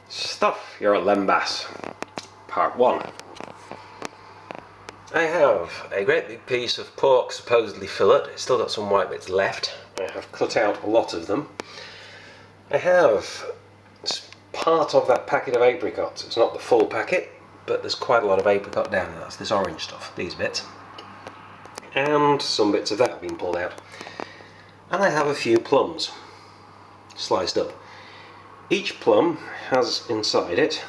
Stuff your Lembas, part 1. I have a great big piece of pork, supposedly fillet. It's still got some white bits left. I have cut out a lot of them. I have part of that packet of apricots. It's not the full packet, but there's quite a lot of apricot down there. That's this orange stuff, these bits. And some bits of that have been pulled out. And I have a few plums, sliced up. Each plum has inside it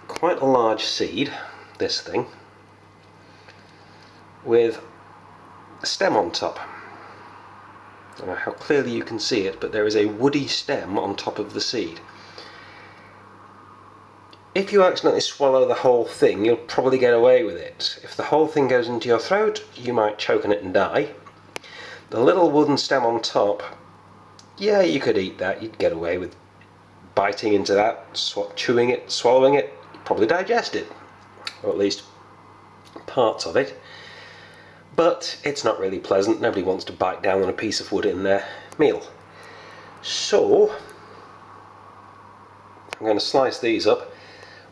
quite a large seed, this thing, with a stem on top. I don't know how clearly you can see it, but there is a woody stem on top of the seed. If you accidentally swallow the whole thing, you'll probably get away with it. If the whole thing goes into your throat, you might choke on it and die. The little wooden stem on top, yeah, you could eat that. You'd get away with biting into that, chewing it, swallowing it. You'd probably digest it, or at least parts of it. But it's not really pleasant. Nobody wants to bite down on a piece of wood in their meal. So I'm going to slice these up.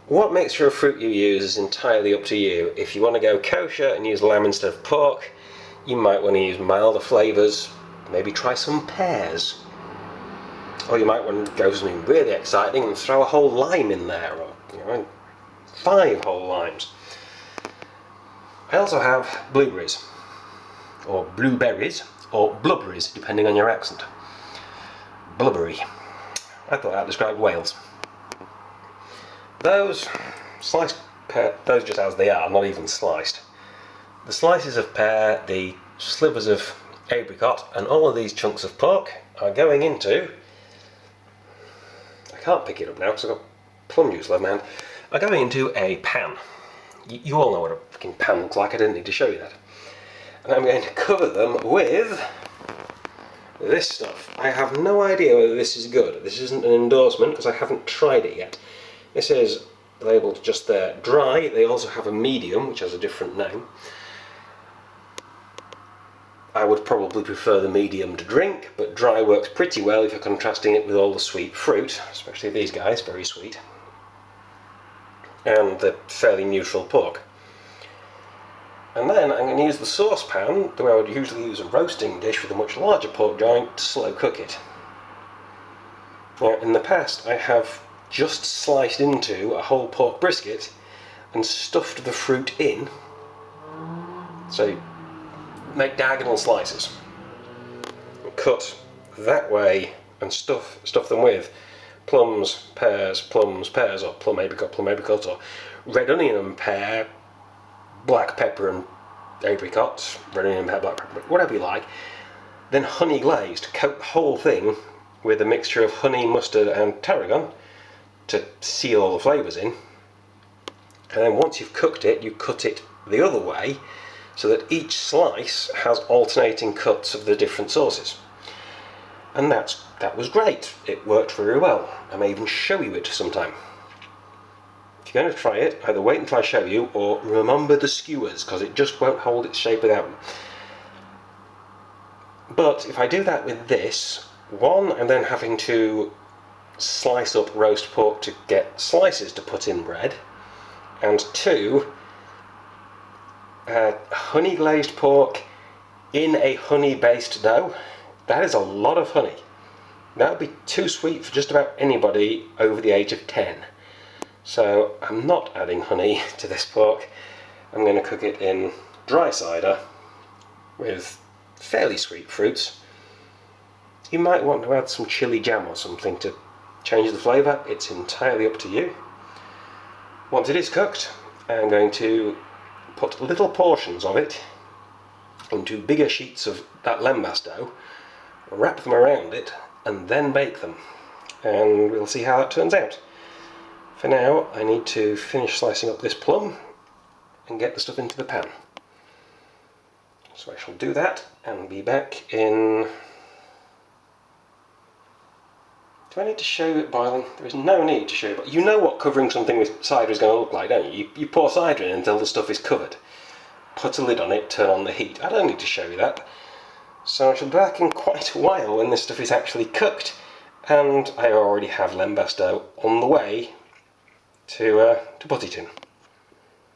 What mixture of fruit you use is entirely up to you. If you want to go kosher and use lamb instead of pork, you might want to use milder flavours. Maybe try some pears. Or you might want to go something really exciting and throw a whole lime in there, or 5 whole limes. I also have blueberries, or blueberries, or blubberries, depending on your accent. Blubbery. I thought that described Wales. Those sliced pear, those just as they are, not even sliced. The slices of pear, the slivers of apricot, and all of these chunks of pork are going into, I can't pick it up now because I've got plum juice left in my hand, are going into a pan. You all know what a fucking pan looks like, I didn't need to show you that. And I'm going to cover them with this stuff. I have no idea whether this is good. This isn't an endorsement because I haven't tried it yet. This is labelled just there, dry. They also have a medium, which has a different name. I would probably prefer the medium to drink, but dry works pretty well if you're contrasting it with all the sweet fruit, especially these guys, very sweet, and the fairly neutral pork. And then I'm going to use the saucepan, the way I would usually use a roasting dish with a much larger pork joint, to slow cook it. Now, in the past I have just sliced into a whole pork brisket and stuffed the fruit in, so make diagonal slices, cut that way, and stuff them with plums, pears, or plum apricot, or red onion and pear, black pepper and apricot, red onion and pear, black pepper, whatever you like. Then honey glazed, coat the whole thing with a mixture of honey, mustard and tarragon to seal all the flavours in. And then once you've cooked it, you cut it the other way, so that each slice has alternating cuts of the different sauces. And that was great. It worked very well. I may even show you it sometime. If you're going to try it, either wait until I show you, or remember the skewers, because it just won't hold its shape without them. But if I do that with this, one, I'm then having to slice up roast pork to get slices to put in bread, and 2, honey glazed pork in a honey based dough. That is a lot of honey. That would be too sweet for just about anybody over the age of 10. So I'm not adding honey to this pork. I'm going to cook it in dry cider with fairly sweet fruits. You might want to add some chili jam or something to change the flavour. It's entirely up to you. Once it is cooked, I'm going to put little portions of it into bigger sheets of that lembas dough, wrap them around it, and then bake them. And we'll see how that turns out. For now, I need to finish slicing up this plum and get the stuff into the pan. So I shall do that and be back in... Do I need to show you it boiling? There is no need to show you, but you know what covering something with cider is going to look like, don't you? You pour cider in until the stuff is covered. Put a lid on it, turn on the heat. I don't need to show you that. So I shall be back in quite a while when this stuff is actually cooked and I already have Lembas dough on the way to put it in.